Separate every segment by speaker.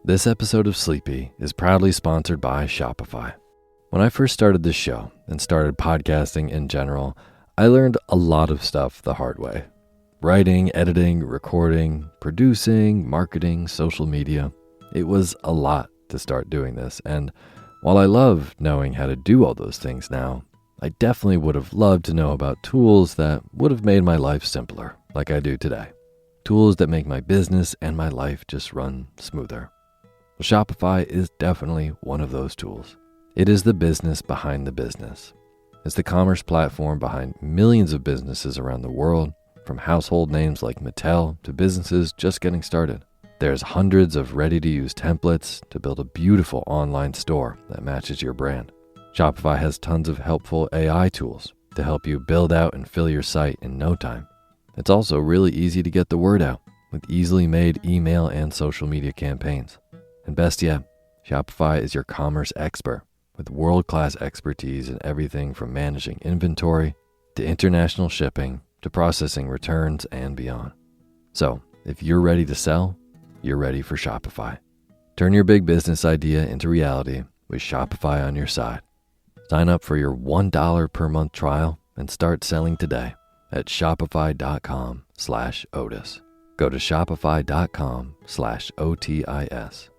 Speaker 1: This episode of Sleepy is proudly sponsored by Shopify. When I first started this show and started podcasting in general, I learned a lot of stuff the hard way. Writing, editing, recording, producing, marketing, social media. It was a lot to start doing this, and while I love knowing how to do all those things now, I definitely would have loved to know about tools that would have made my life simpler, like I do today. Tools that make my business and my life just run smoother. Well, Shopify is definitely one of those tools. It is the business behind the business. It's the commerce platform behind millions of businesses around the world, from household names like Mattel to businesses just getting started. There's hundreds of ready-to-use templates to build a beautiful online store that matches your brand. Shopify has tons of helpful AI tools to help you build out and fill your site in no time. It's also really easy to get the word out with easily made email and social media campaigns. And best yet, Shopify is your commerce expert with world-class expertise in everything from managing inventory to international shipping to processing returns and beyond. So if you're ready to sell, you're ready for Shopify. Turn your big business idea into reality with Shopify on your side. Sign up for your $1 per month trial and start selling today at shopify.com/Otis. Go to shopify.com/OTIS.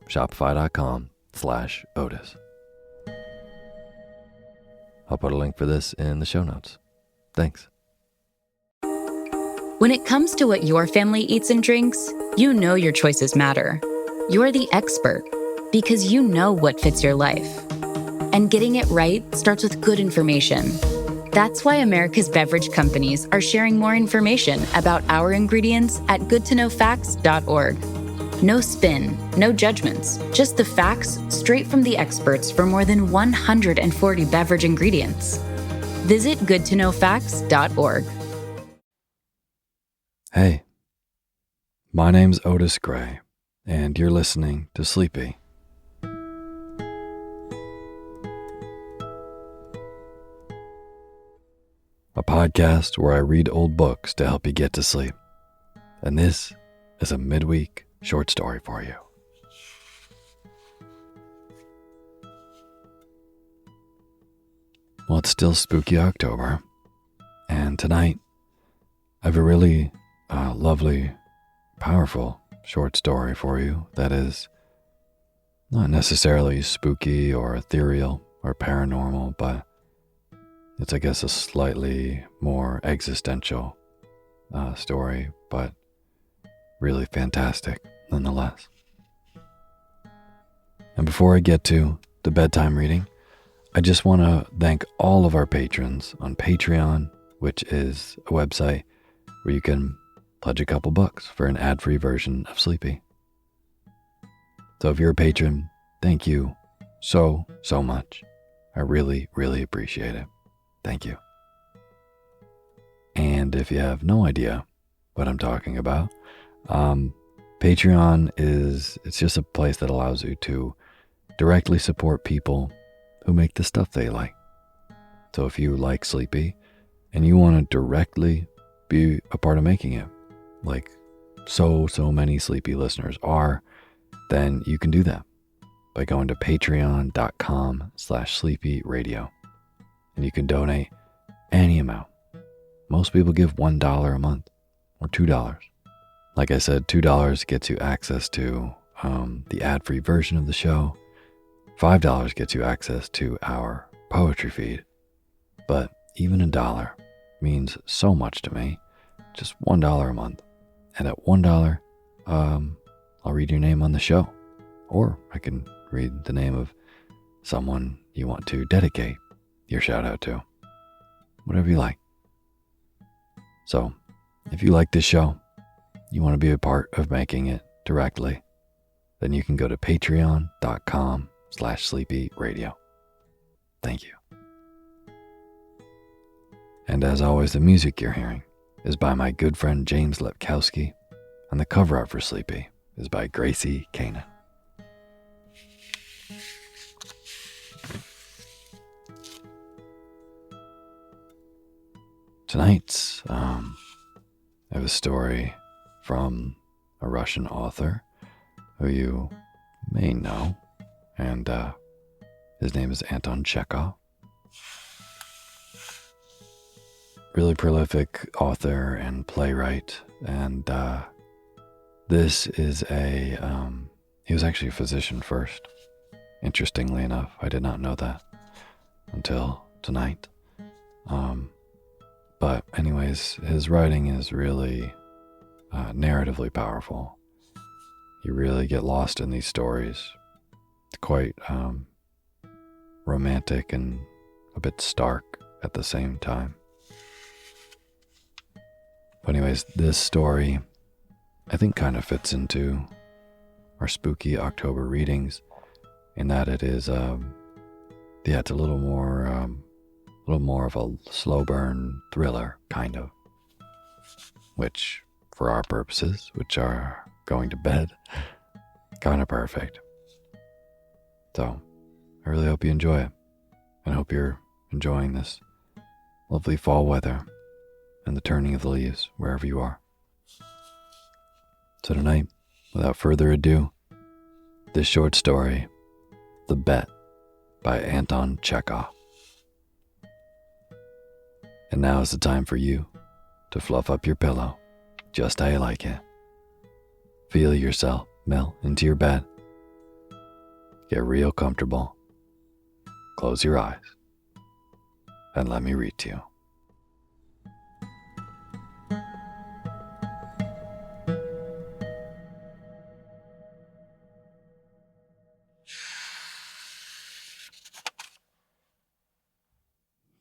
Speaker 1: Shopify.com/Otis. I'll put a link for this in the show notes. Thanks.
Speaker 2: When it comes to what your family eats and drinks, you know your choices matter. You're the expert because you know what fits your life. And getting it right starts with good information. That's why America's beverage companies are sharing more information about our ingredients at goodtoknowfacts.org. No spin, no judgments, just the facts straight from the experts for more than 140 beverage ingredients. Visit goodtoknowfacts.org.
Speaker 1: Hey, my name's Otis Gray, and you're listening to Sleepy. A podcast where I read old books to help you get to sleep. And this is a midweek short story for you. Well, it's still spooky October, and tonight I have a really lovely, powerful short story for you that is not necessarily spooky or ethereal or paranormal, but it's, I guess, a slightly more existential story, but really fantastic nonetheless. And before I get to the bedtime reading, I just want to thank all of our patrons on Patreon, which is a website where you can pledge a couple bucks for an ad-free version of Sleepy. So if you're a patron, thank you so much. I really, really appreciate it. Thank you. And if you have no idea what I'm talking about, Patreon it's just a place that allows you to directly support people who make the stuff they like. So if you like Sleepy and you want to directly be a part of making it, like so many Sleepy listeners are, then you can do that by going to patreon.com/sleepyradio. And you can donate any amount. Most people give $1 a month or $2. Like I said, $2 gets you access to the ad-free version of the show. $5 gets you access to our poetry feed. But even $1 means so much to me. Just $1 a month. And at $1, I'll read your name on the show. Or I can read the name of someone you want to dedicate your shout out to. Whatever you like. So, if you like this show, you want to be a part of making it directly, then you can go to patreon.com/sleepyradio. Thank you. And as always, the music you're hearing is by my good friend James Lepkowski, and the cover art for Sleepy is by Gracie Kanan. Tonight's, I have a story from a Russian author who you may know, and his name is Anton Checkhov. Really prolific author and playwright, and this is he was actually a physician first. Interestingly enough, I did not know that until tonight. But anyways, his writing is really narratively powerful. You really get lost in these stories. It's quite romantic and a bit stark at the same time. But anyways, this story, I think, kind of fits into our spooky October readings in that it is, it's a little more of a slow burn thriller, kind of, which, for our purposes, which are going to bed, kind of perfect. So, I really hope you enjoy it, and hope you're enjoying this lovely fall weather and the turning of the leaves wherever you are. So tonight, without further ado, this short story, The Bet by Anton Checkhov. And now is the time for you to fluff up your pillow just how you like it. Feel yourself melt into your bed. Get real comfortable. Close your eyes and let me read to you.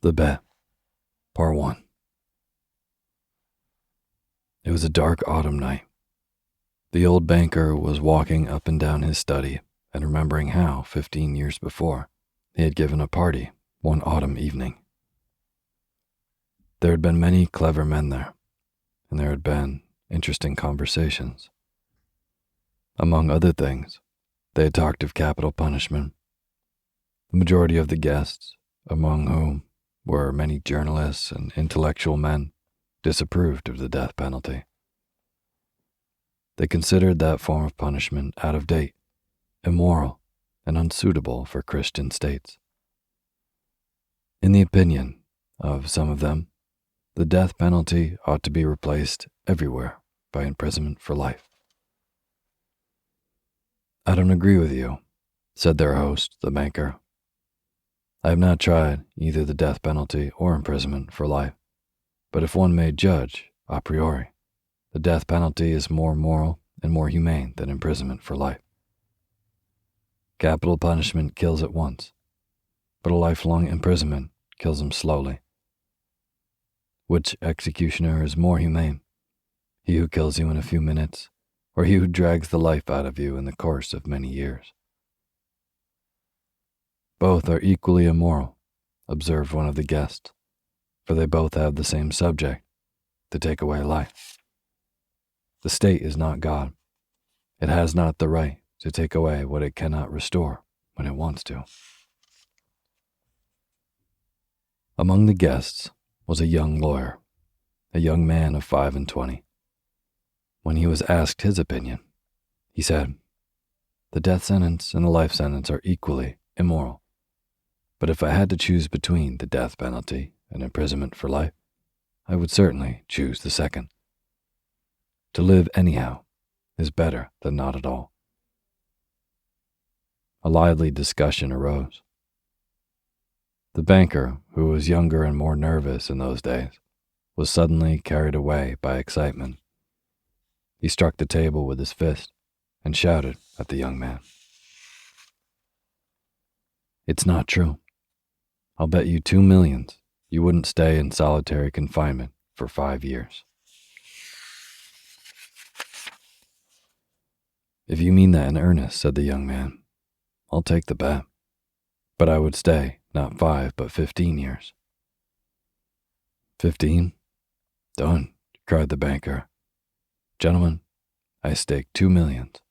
Speaker 1: The Bet, Part 1. It was a dark autumn night. The old banker was walking up and down his study and remembering how, 15 years before, he had given a party one autumn evening. There had been many clever men there, and there had been interesting conversations. Among other things, they had talked of capital punishment. The majority of the guests, among whom were many journalists and intellectual men, disapproved of the death penalty. They considered that form of punishment out of date, immoral, and unsuitable for Christian states. In the opinion of some of them, the death penalty ought to be replaced everywhere by imprisonment for life. "I don't agree with you," said their host, the banker. "I have not tried either the death penalty or imprisonment for life, but if one may judge a priori, the death penalty is more moral and more humane than imprisonment for life. Capital punishment kills at once, but a lifelong imprisonment kills him slowly. Which executioner is more humane, he who kills you in a few minutes, or he who drags the life out of you in the course of many years?" "Both are equally immoral," observed one of the guests, "for they both have the same subject, to take away life. The state is not God. It has not the right to take away what it cannot restore when it wants to." Among the guests was a young lawyer, a young man of 25. When he was asked his opinion, he said, "The death sentence and the life sentence are equally immoral. But if I had to choose between the death penalty and imprisonment for life, I would certainly choose the second. To live anyhow is better than not at all." A lively discussion arose. The banker, who was younger and more nervous in those days, was suddenly carried away by excitement. He struck the table with his fist and shouted at the young man. "It's not true. I'll bet you 2 millions you wouldn't stay in solitary confinement for 5 years. "If you mean that in earnest," said the young man, "I'll take the bet. But I would stay not 5 but 15 years. 15? Done," cried the banker. "Gentlemen, I stake 2 millions.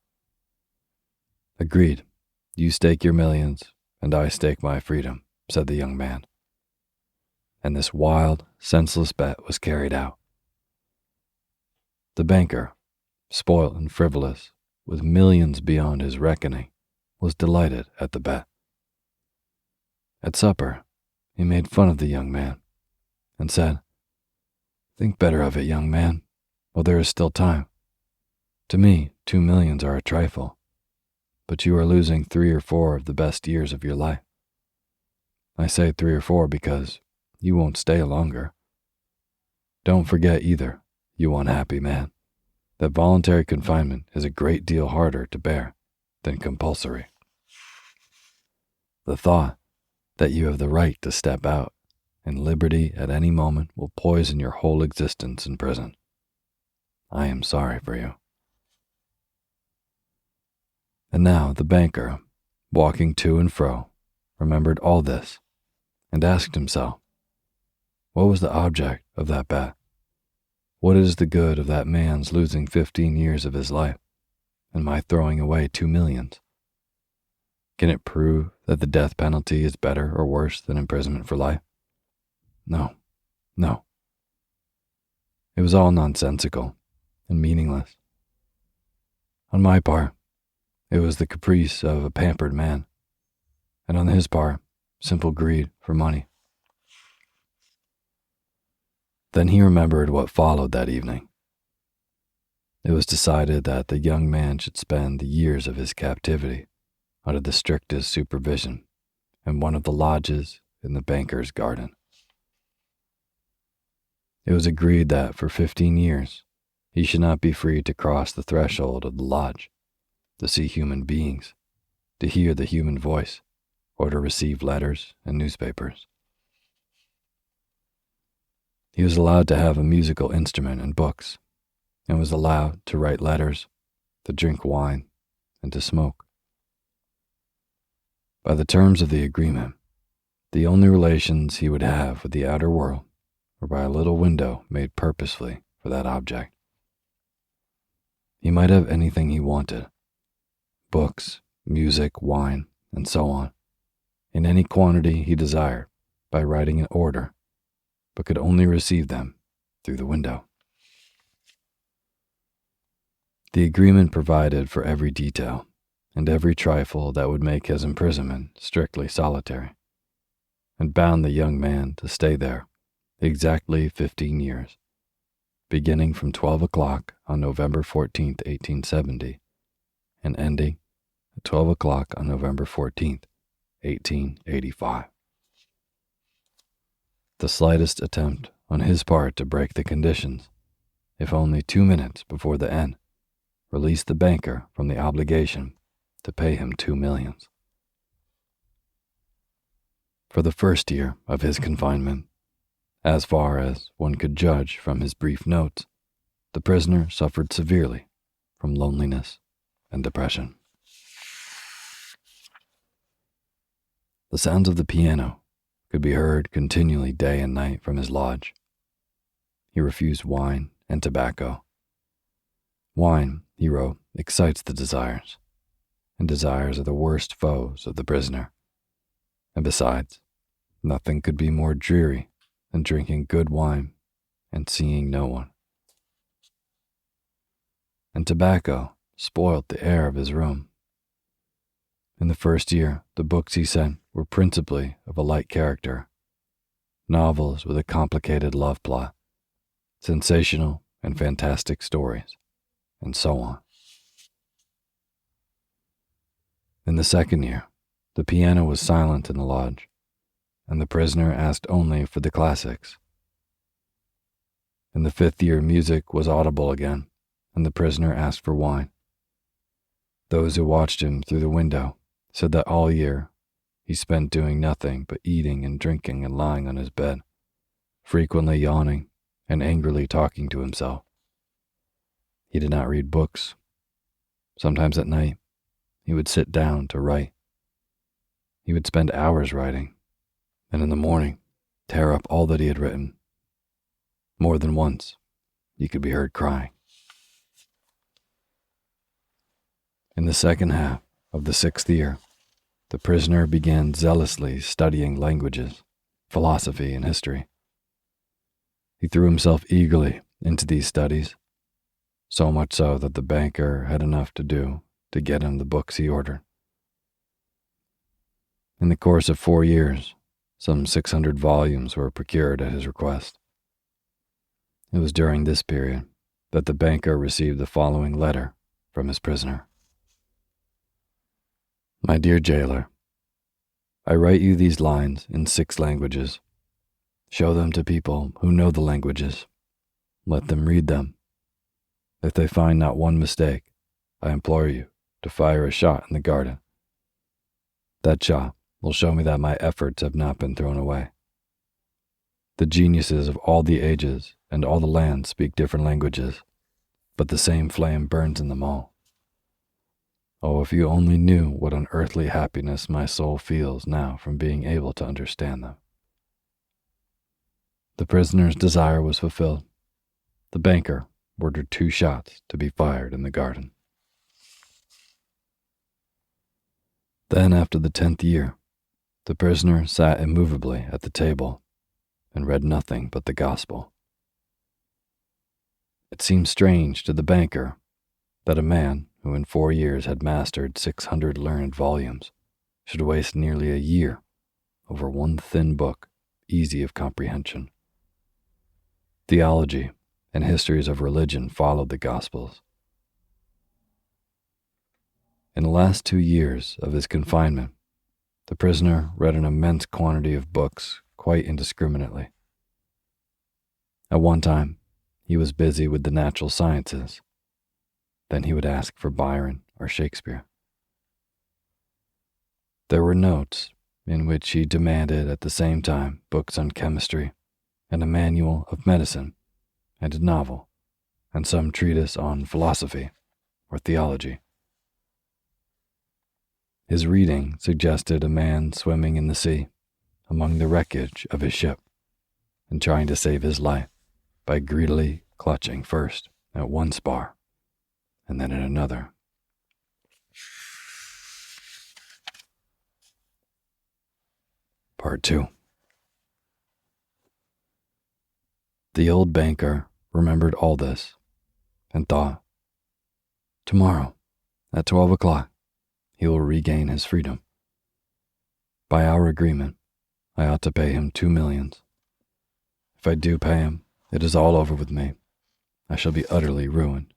Speaker 1: "Agreed. You stake your millions, and I stake my freedom," said the young man. And this wild, senseless bet was carried out. The banker, spoilt and frivolous, with millions beyond his reckoning, was delighted at the bet. At supper, he made fun of the young man and said, "Think better of it, young man, while there is still time. To me, 2 millions are a trifle, but you are losing 3 or 4 of the best years of your life. I say 3 or 4 because you won't stay longer. Don't forget either, you unhappy man, that voluntary confinement is a great deal harder to bear than compulsory. The thought that you have the right to step out and liberty at any moment will poison your whole existence in prison. I am sorry for you." And now the banker, walking to and fro, remembered all this and asked himself, what was the object of that bet? What is the good of that man's losing 15 years of his life and my throwing away 2 millions? Can it prove that the death penalty is better or worse than imprisonment for life? No, no. It was all nonsensical and meaningless. On my part, it was the caprice of a pampered man, and on his part, simple greed for money. Then he remembered what followed that evening. It was decided that the young man should spend the years of his captivity under the strictest supervision in one of the lodges in the banker's garden. It was agreed that for 15 years he should not be free to cross the threshold of the lodge, to see human beings, to hear the human voice, or to receive letters and newspapers. He was allowed to have a musical instrument and books, and was allowed to write letters, to drink wine, and to smoke. By the terms of the agreement, the only relations he would have with the outer world were by a little window made purposely for that object. He might have anything he wanted, books, music, wine, and so on, in any quantity he desired by writing an order, but could only receive them through the window. The agreement provided for every detail and every trifle that would make his imprisonment strictly solitary, and bound the young man to stay there exactly 15 years, beginning from 12 o'clock on November 14th, 1870, and ending at 12 o'clock on November 14th, 1885. The slightest attempt on his part to break the conditions, if only 2 minutes before the end, released the banker from the obligation to pay him 2 millions. For the first year of his confinement, as far as one could judge from his brief notes, the prisoner suffered severely from loneliness and depression. The sounds of the piano could be heard continually day and night from his lodge. He refused wine and tobacco. Wine, he wrote, excites the desires, and desires are the worst foes of the prisoner. And besides, nothing could be more dreary than drinking good wine and seeing no one. And tobacco spoilt the air of his room. In the first year, the books he sent were principally of a light character, novels with a complicated love plot, sensational and fantastic stories, and so on. In the second year, the piano was silent in the lodge, and the prisoner asked only for the classics. In the fifth year, music was audible again, and the prisoner asked for wine. Those who watched him through the window said that all year he spent doing nothing but eating and drinking and lying on his bed, frequently yawning and angrily talking to himself. He did not read books. Sometimes at night, he would sit down to write. He would spend hours writing, and in the morning, tear up all that he had written. More than once, he could be heard crying. In the second half of the sixth year, the prisoner began zealously studying languages, philosophy, and history. He threw himself eagerly into these studies, so much so that the banker had enough to do to get him the books he ordered, In the course of 4 years, some 600 volumes were procured at his request. It was during this period that the banker received the following letter from his prisoner. My dear jailer, I write you these lines in 6 languages. Show them to people who know the languages. Let them read them. If they find not one mistake, I implore you to fire a shot in the garden. That shot will show me that my efforts have not been thrown away. The geniuses of all the ages and all the lands speak different languages, but the same flame burns in them all. Oh, if you only knew what unearthly happiness my soul feels now from being able to understand them. The prisoner's desire was fulfilled. The banker ordered 2 shots to be fired in the garden. Then, after the 10th year, the prisoner sat immovably at the table and read nothing but the gospel. It seemed strange to the banker that a man who in 4 years had mastered 600 learned volumes should waste nearly a year over one thin book, easy of comprehension. Theology and histories of religion followed the Gospels. In the last 2 years of his confinement, the prisoner read an immense quantity of books quite indiscriminately. At one time, he was busy with the natural sciences. Then he would ask for Byron or Shakespeare. There were notes in which he demanded at the same time books on chemistry and a manual of medicine and a novel and some treatise on philosophy or theology. His reading suggested a man swimming in the sea among the wreckage of his ship and trying to save his life by greedily clutching first at one spar and then at another. Part 2. The old banker remembered all this and thought, tomorrow at 12 o'clock, he will regain his freedom. By our agreement, I ought to pay him 2 millions. If I do pay him, it is all over with me. I shall be utterly ruined.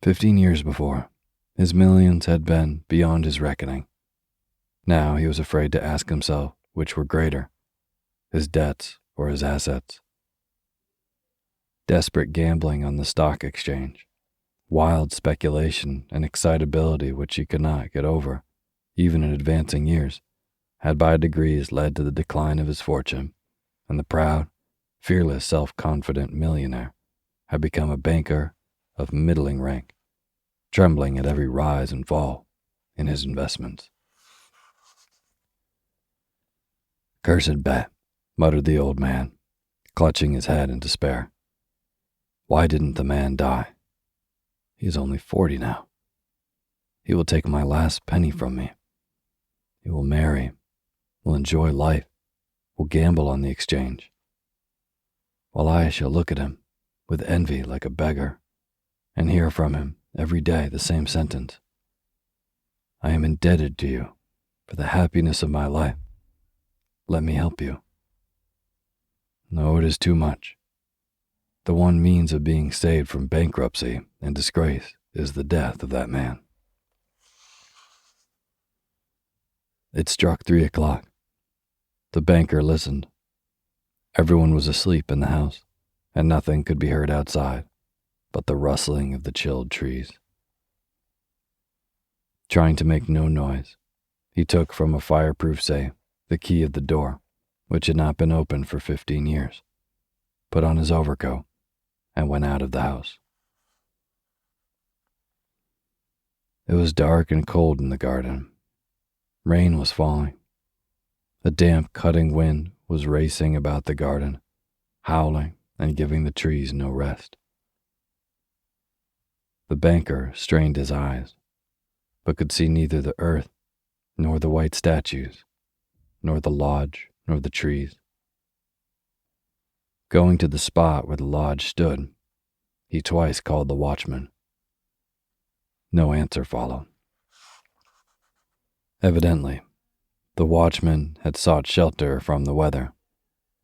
Speaker 1: 15 years before, his millions had been beyond his reckoning. Now he was afraid to ask himself which were greater, his debts or his assets. Desperate gambling on the stock exchange, wild speculation and excitability which he could not get over, even in advancing years, had by degrees led to the decline of his fortune, and the proud, fearless, self-confident millionaire had become a banker of middling rank, trembling at every rise and fall in his investments. Cursed bet, muttered the old man, clutching his head in despair. Why didn't the man die? He is only 40 now. He will take my last penny from me. He will marry, will enjoy life, will gamble on the exchange, while I shall look at him with envy like a beggar and hear from him every day the same sentence. I am indebted to you for the happiness of my life. Let me help you. No, it is too much. The one means of being saved from bankruptcy and disgrace is the death of that man. It struck 3 o'clock. The banker listened. Everyone was asleep in the house, and nothing could be heard outside but the rustling of the chilled trees. Trying to make no noise, he took from a fireproof safe the key of the door, which had not been opened for 15 years, put on his overcoat, and went out of the house. It was dark and cold in the garden. Rain was falling. A damp, cutting wind was racing about the garden, howling and giving the trees no rest. The banker strained his eyes, but could see neither the earth, nor the white statues, nor the lodge, nor the trees. Going to the spot where the lodge stood, he twice called the watchman. No answer followed. Evidently, the watchman had sought shelter from the weather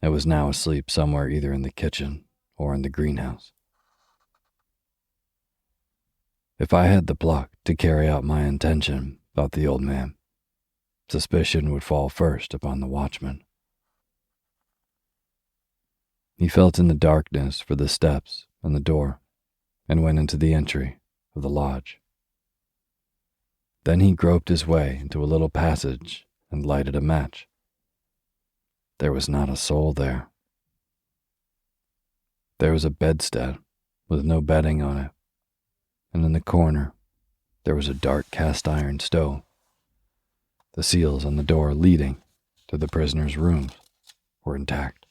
Speaker 1: and was now asleep somewhere either in the kitchen or in the greenhouse. If I had the pluck to carry out my intention, thought the old man, suspicion would fall first upon the watchman. He felt in the darkness for the steps and the door and went into the entry of the lodge. Then he groped his way into a little passage and lighted a match. There was not a soul there. There was a bedstead with no bedding on it, and in the corner there was a dark cast-iron stove. The seals on the door leading to the prisoner's rooms were intact.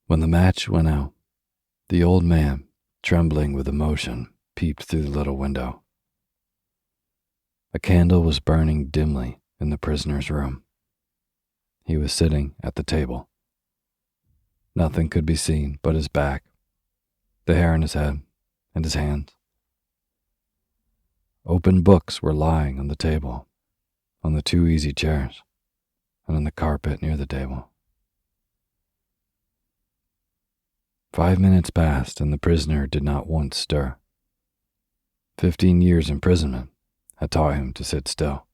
Speaker 1: When the match went out, the old man, trembling with emotion, peeped through the little window. A candle was burning dimly in the prisoner's room. He was sitting at the table. Nothing could be seen but his back, the hair on his head, and his hands. Open books were lying on the table, on the 2 easy chairs, and on the carpet near the table. 5 minutes passed and the prisoner did not once stir. 15 years' imprisonment had taught him to sit still.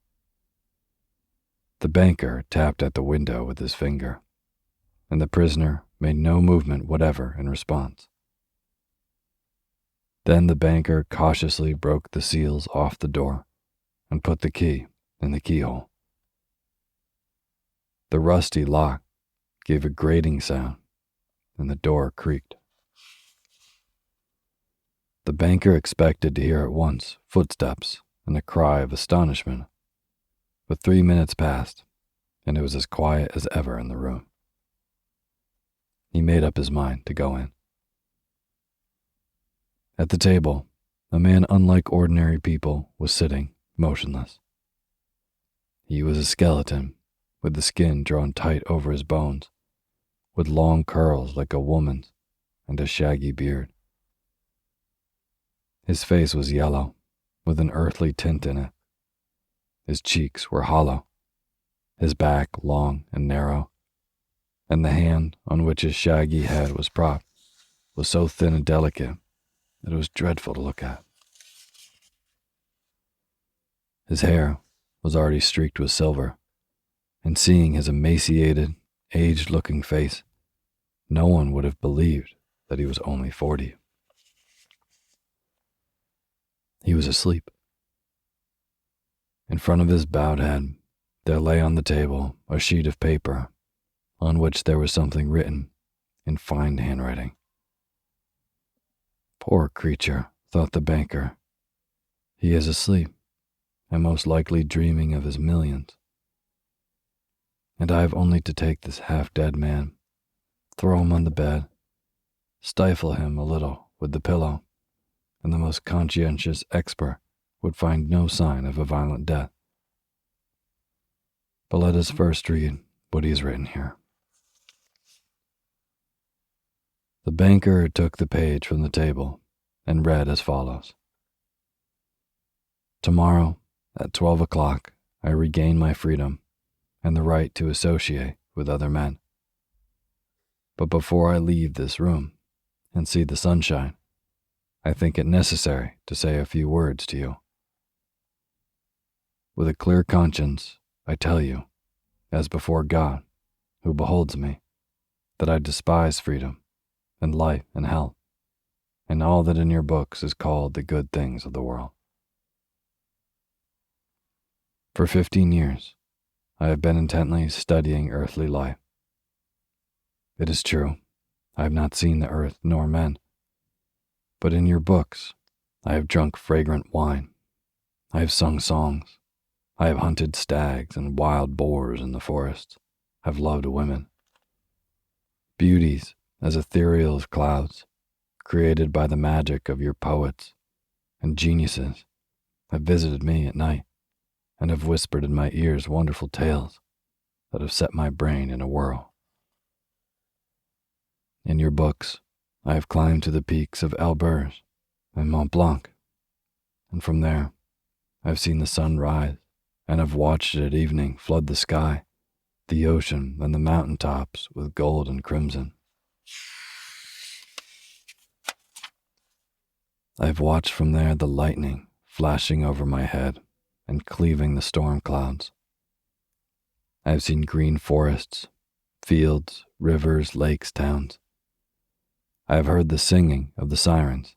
Speaker 1: The banker tapped at the window with his finger, and the prisoner made no movement whatever in response. Then the banker cautiously broke the seals off the door and put the key in the keyhole. The rusty lock gave a grating sound, and the door creaked. The banker expected to hear at once footsteps and a cry of astonishment, but 3 minutes passed, and it was as quiet as ever in the room. He made up his mind to go in. At the table, a man unlike ordinary people was sitting, motionless. He was a skeleton, with the skin drawn tight over his bones, with long curls like a woman's and a shaggy beard. His face was yellow, with an earthly tint in it. His cheeks were hollow, his back long and narrow, and the hand on which his shaggy head was propped was so thin and delicate that it was dreadful to look at. His hair was already streaked with silver, and seeing his emaciated, aged-looking face, no one would have believed that he was only 40. He was asleep. In front of his bowed head, there lay on the table a sheet of paper on which there was something written in fine handwriting. Poor creature, thought the banker. He is asleep, and most likely dreaming of his millions. And I have only to take this half-dead man, throw him on the bed, stifle him a little with the pillow, and the most conscientious expert would find no sign of a violent death. But let us first read what he has written here. The banker took the page from the table and read as follows. Tomorrow, at 12 o'clock, I regain my freedom and the right to associate with other men. But before I leave this room and see the sunshine, I think it necessary to say a few words to you. With a clear conscience, I tell you, as before God, who beholds me, that I despise freedom and life and health, and all that in your books is called the good things of the world. For 15 years, I have been intently studying earthly life. It is true, I have not seen the earth nor men, but in your books I have drunk fragrant wine, I have sung songs, I have hunted stags and wild boars in the forests, have loved women. Beauties as ethereal as clouds, created by the magic of your poets, and geniuses have visited me at night and have whispered in my ears wonderful tales that have set my brain in a whirl. In your books, I have climbed to the peaks of Elburz and Mont Blanc And from there, I've seen the sun rise, and I've watched it at evening flood the sky, the ocean, and the mountain tops with gold and crimson. I've watched from there the lightning flashing over my head and cleaving the storm clouds. I've seen green forests, fields, rivers, lakes, towns. I have heard the singing of the sirens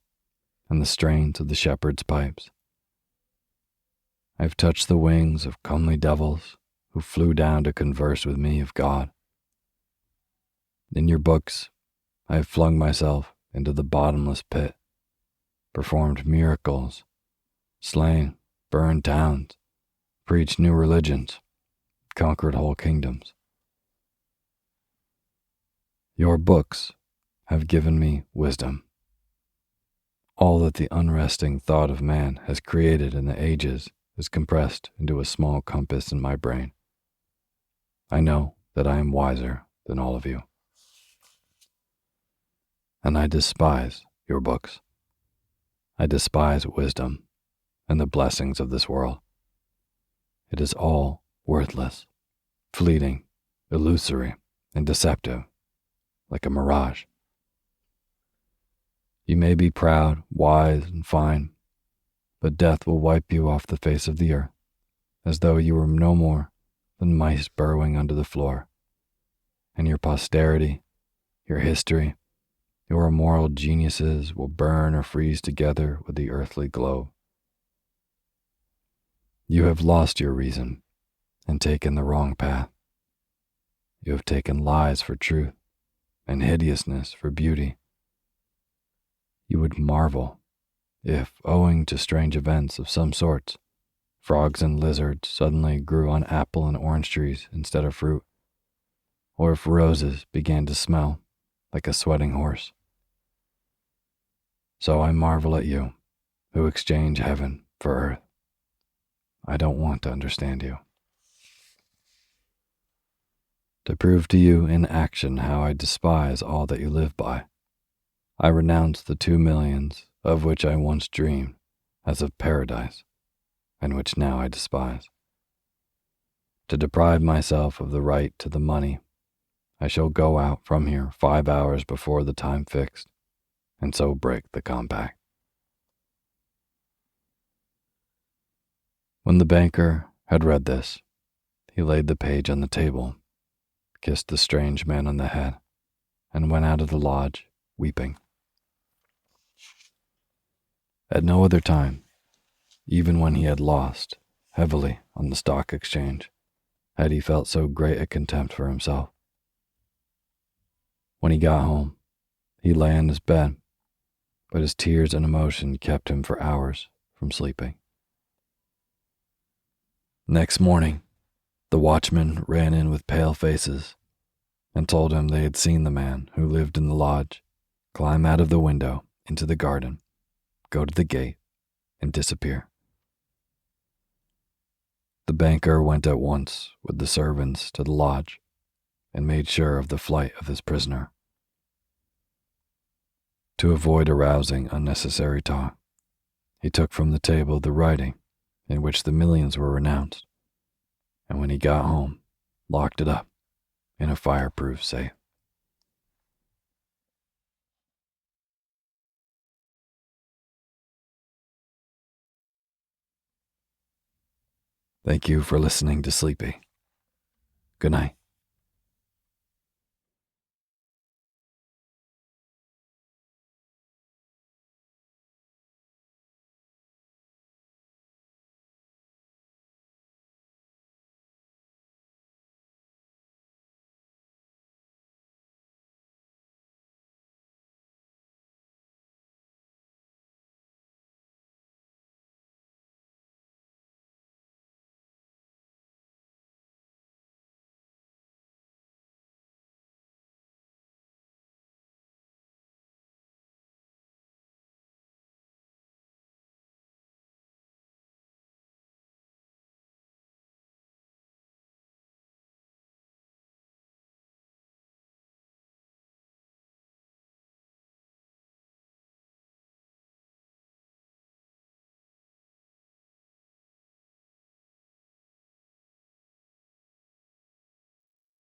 Speaker 1: and the strains of the shepherd's pipes. I've touched the wings of comely devils who flew down to converse with me of God. In your books, I have flung myself into the bottomless pit, performed miracles, slain, burned towns, preached new religions, conquered whole kingdoms. Your books have given me wisdom. All that the unresting thought of man has created in the ages is compressed into a small compass in my brain. I know that I am wiser than all of you. And I despise your books. I despise wisdom and the blessings of this world. It is all worthless, fleeting, illusory, and deceptive, like a mirage. You may be proud, wise, and fine, but death will wipe you off the face of the earth, as though you were no more than mice burrowing under the floor, and your posterity, your history, your immoral geniuses will burn or freeze together with the earthly globe. You have lost your reason and taken the wrong path. You have taken lies for truth and hideousness for beauty. You would marvel if, owing to strange events of some sorts, frogs and lizards suddenly grew on apple and orange trees instead of fruit, or if roses began to smell like a sweating horse. So I marvel at you, who exchange heaven for earth. I don't want to understand you. To prove to you in action how I despise all that you live by, I renounce the 2 millions of which I once dreamed as of paradise, and which now I despise. To deprive myself of the right to the money, I shall go out from here 5 hours before the time fixed, and so break the compact. When the banker had read this, he laid the page on the table, kissed the strange man on the head, and went out of the lodge, weeping. At no other time, even when he had lost heavily on the stock exchange, had he felt so great a contempt for himself. When he got home, he lay on his bed, but his tears and emotion kept him for hours from sleeping. Next morning, the watchmen ran in with pale faces and told him they had seen the man who lived in the lodge climb out of the window into the garden, go to the gate, and disappear. The banker went at once with the servants to the lodge and made sure of the flight of his prisoner. To avoid arousing unnecessary talk, he took from the table the writing in which the millions were renounced, and when he got home, locked it up in a fireproof safe. Thank you for listening to Sleepy. Good night.